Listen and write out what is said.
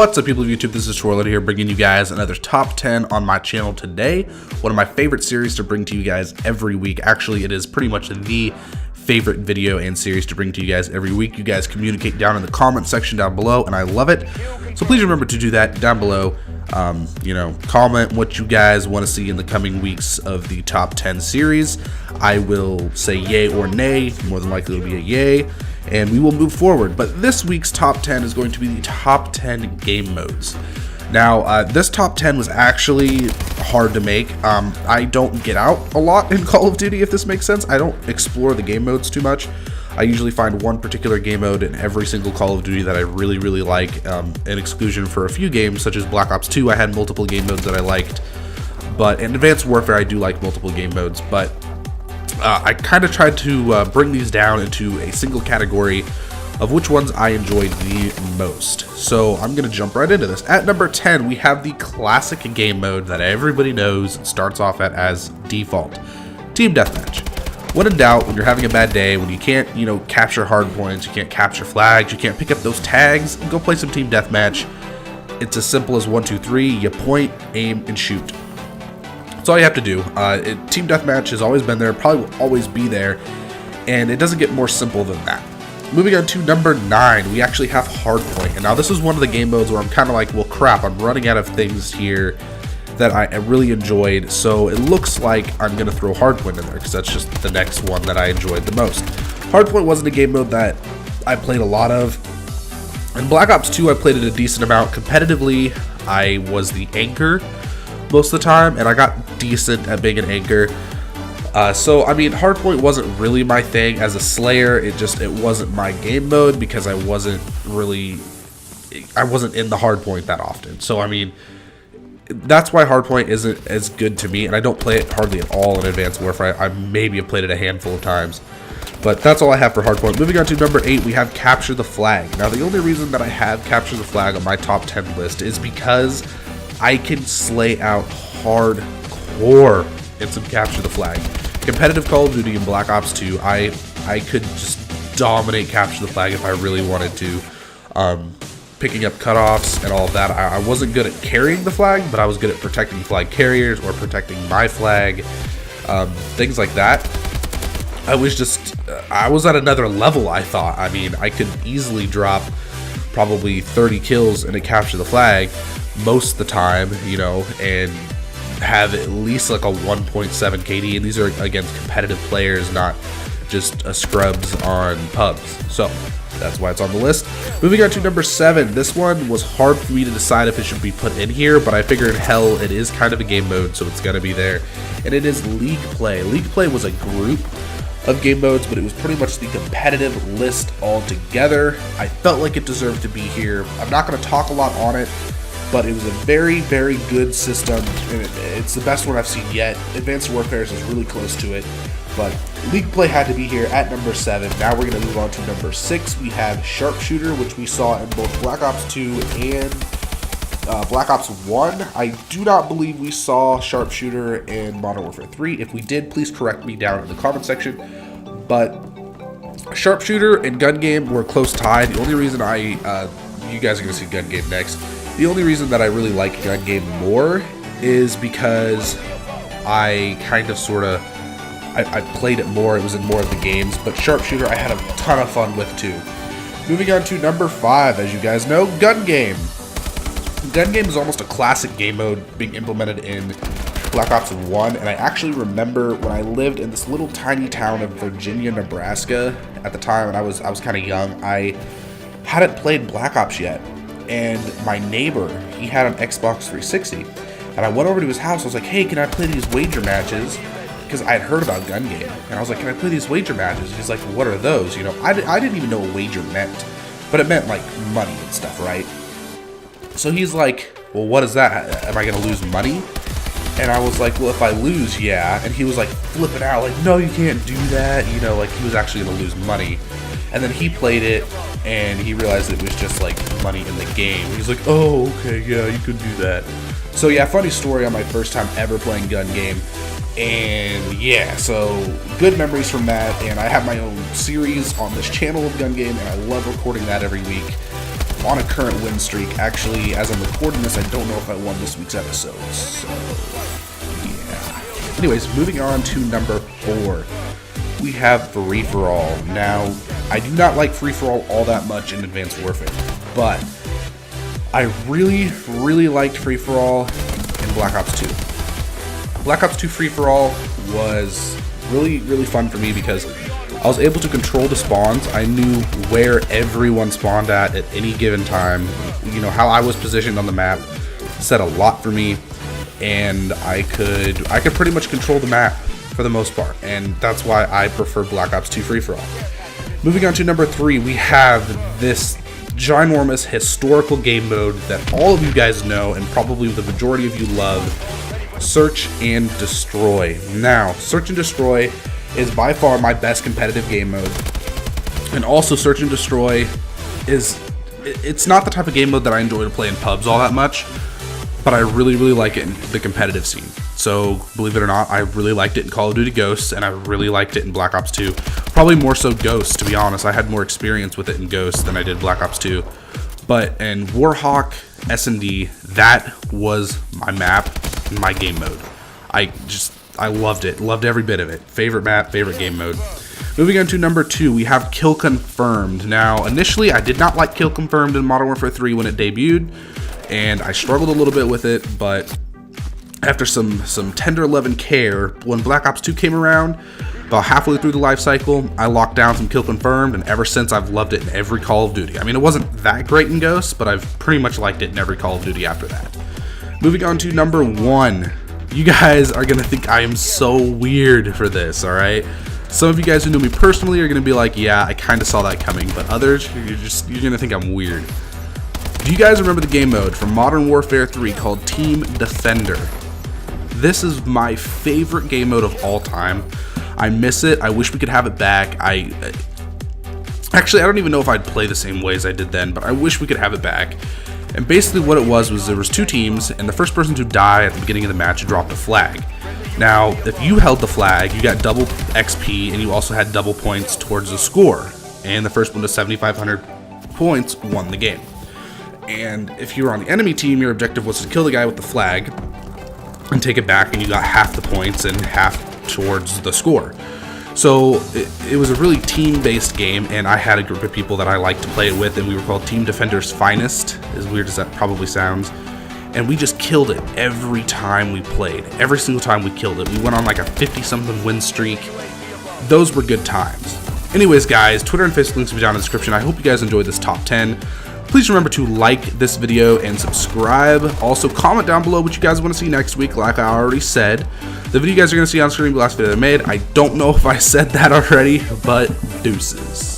What's up, people of YouTube? This is Tmartn here, bringing you guys another top 10 on my channel today. One of my favorite series to bring to you guys every week. Actually, it is pretty much the favorite video and series to bring to you guys every week. You guys communicate down in the comment section down below, and I love it. So please remember to do that down below. Comment what you guys want to see in the coming weeks of the top 10 series. I will say yay or nay. More than likely it'll be a yay, and we will move forward. But this week's top 10 is going to be the top 10 game modes. Now, this top 10 was actually hard to make. I don't get out a lot in Call of Duty, if this makes sense. I don't explore the game modes too much. I usually find one particular game mode in every single Call of Duty that I really like, an exclusion for a few games, such as Black Ops 2. I had multiple game modes that I liked, but in Advanced Warfare, I do like multiple game modes, but I kind of tried to bring these down into a single category of which ones I enjoyed the most. So I'm going to jump right into this. At number 10, we have the classic game mode that everybody knows and starts off at as default, Team Deathmatch. When in doubt, when you're having a bad day, when you can't, capture hard points, you can't capture flags, you can't pick up those tags, go play some Team Deathmatch. It's as simple as 1, 2, 3, you point, aim, and shoot. That's all you have to do. Team Deathmatch has always been there, probably will always be there, and it doesn't get more simple than that. Moving on to number 9, we actually have Hardpoint. And now this is one of the game modes where I'm kind of like, well crap, I'm running out of things here that I really enjoyed, so it looks like I'm going to throw Hardpoint in there, because that's just the next one that I enjoyed the most. Hardpoint wasn't a game mode that I played a lot of. In Black Ops 2, I played it a decent amount. Competitively, I was the anchor most of the time, and I got decent at being an anchor. Hardpoint wasn't really my thing. As a Slayer, it wasn't my game mode, because I wasn't in the Hardpoint that often. So, that's why Hardpoint isn't as good to me, and I don't play it hardly at all in Advanced Warfare. I maybe have played it a handful of times, but that's all I have for Hardpoint. Moving on to number 8, we have Capture the Flag. Now, the only reason that I have Capture the Flag on my top 10 list is because I can slay out hardcore in some Capture the Flag. Competitive Call of Duty and Black Ops 2, I could just dominate Capture the Flag if I really wanted to. Picking up cutoffs and all of that. I wasn't good at carrying the flag, but I was good at protecting flag carriers or protecting my flag, things like that. I was at another level, I thought. I could easily drop probably 30 kills in a Capture the Flag most of the time, and have at least like a 1.7 KD, and these are against competitive players, not just scrubs on pubs. So that's why it's on the list. Moving on to number 7. This one was hard for me to decide if it should be put in here, but I figured, hell, it is kind of a game mode, so it's going to be there. And it is League Play. League Play was a group of game modes, but it was pretty much the competitive list altogether. I felt like it deserved to be here. I'm not going to talk a lot on it, but it was a very good system, and it's the best one I've seen yet. Advanced Warfare is really close to it, but League Play had to be here at number 7. Now we're going to move on to number 6. We have Sharpshooter, which we saw in both Black Ops 2 and Black Ops 1. I do not believe we saw Sharpshooter in Modern Warfare 3. If we did, please correct me down in the comment section. But Sharpshooter and Gun Game were close tied. The only reason you guys are going to see Gun Game next. The only reason that I really like Gun Game more is because I played it more. It was in more of the games, but Sharpshooter I had a ton of fun with too. Moving on to number 5, as you guys know, Gun Game. Gun Game is almost a classic game mode being implemented in Black Ops 1, and I actually remember when I lived in this little tiny town of Virginia, Nebraska at the time, and I was kind of young. I hadn't played Black Ops yet, and my neighbor, he had an Xbox 360, and I went over to his house. I was like, hey, can I play these wager matches? Because I had heard about Gun Game, and I was like, can I play these wager matches? He's like, what are those? I didn't even know what wager meant, but it meant like money and stuff, right? So he's like, well, what is that? Am I going to lose money? And I was like, well, if I lose, yeah. And he was like flipping out, like, no, you can't do that. Like he was actually going to lose money. And then he played it, and he realized it was just like money in the game. He's like, oh, okay, yeah, you could do that. So yeah, funny story on my first time ever playing Gun Game. And yeah, so good memories from that, and I have my own series on this channel of Gun Game, and I love recording that every week. on a current win streak. Actually, as I'm recording this, I don't know if I won this week's episode, so yeah. Anyways, moving on to number 4. We have free-for-all. Now, I do not like free-for-all all that much in Advanced Warfare, but I really liked free-for-all in Black Ops 2. Black Ops 2 free-for-all was really fun for me because I was able to control the spawns. I knew where everyone spawned at any given time. You know, how I was positioned on the map said a lot for me, and I could pretty much control the map for the most part, and that's why I prefer Black Ops 2 free-for-all. Moving on to number 3, we have this ginormous historical game mode that all of you guys know and probably the majority of you love, Search and Destroy. Now, Search and Destroy is by far my best competitive game mode, and also Search and Destroy it's not the type of game mode that I enjoy to play in pubs all that much, but I really like it in the competitive scene. So believe it or not, I really liked it in Call of Duty Ghosts, and I really liked it in Black Ops 2. Probably more so Ghosts, to be honest. I had more experience with it in Ghosts than I did Black Ops 2. But in Warhawk S&D, that was my map and my game mode. I loved it. Loved every bit of it. Favorite map, favorite game mode. Moving on to number 2, we have Kill Confirmed. Now, initially, I did not like Kill Confirmed in Modern Warfare 3 when it debuted, and I struggled a little bit with it, but after some tender love and care, when Black Ops 2 came around, about halfway through the life cycle, I locked down some Kill Confirmed, and ever since I've loved it in every Call of Duty. I mean, it wasn't that great in Ghosts, but I've pretty much liked it in every Call of Duty after that. Moving on to number 1. You guys are gonna think I am so weird for this, alright? Some of you guys who know me personally are gonna be like, yeah, I kinda saw that coming, but others, you're gonna think I'm weird. Do you guys remember the game mode from Modern Warfare 3 called Team Defender? This is my favorite game mode of all time. I miss it. I wish we could have it back. Actually, I don't even know if I'd play the same way as I did then, but I wish we could have it back. And basically what it was there was 2 teams, and the first person to die at the beginning of the match dropped a flag. Now, if you held the flag, you got double XP, and you also had double points towards the score. And the first one to 7,500 points won the game. And if you were on the enemy team, your objective was to kill the guy with the flag and take it back, and you got half the points and half towards the score. So it was a really team-based game, and I had a group of people that I liked to play it with, and we were called Team Defender's Finest, as weird as that probably sounds. And we just killed it every time we played. Every single time we killed it. We went on like a 50-something win streak. Those were good times. Anyways, guys, Twitter and Facebook links will be down in the description. I hope you guys enjoyed this top 10. Please remember to like this video and subscribe. Also, comment down below what you guys want to see next week, like I already said. The video you guys are going to see on screen will be the last video I made. I don't know if I said that already, but deuces.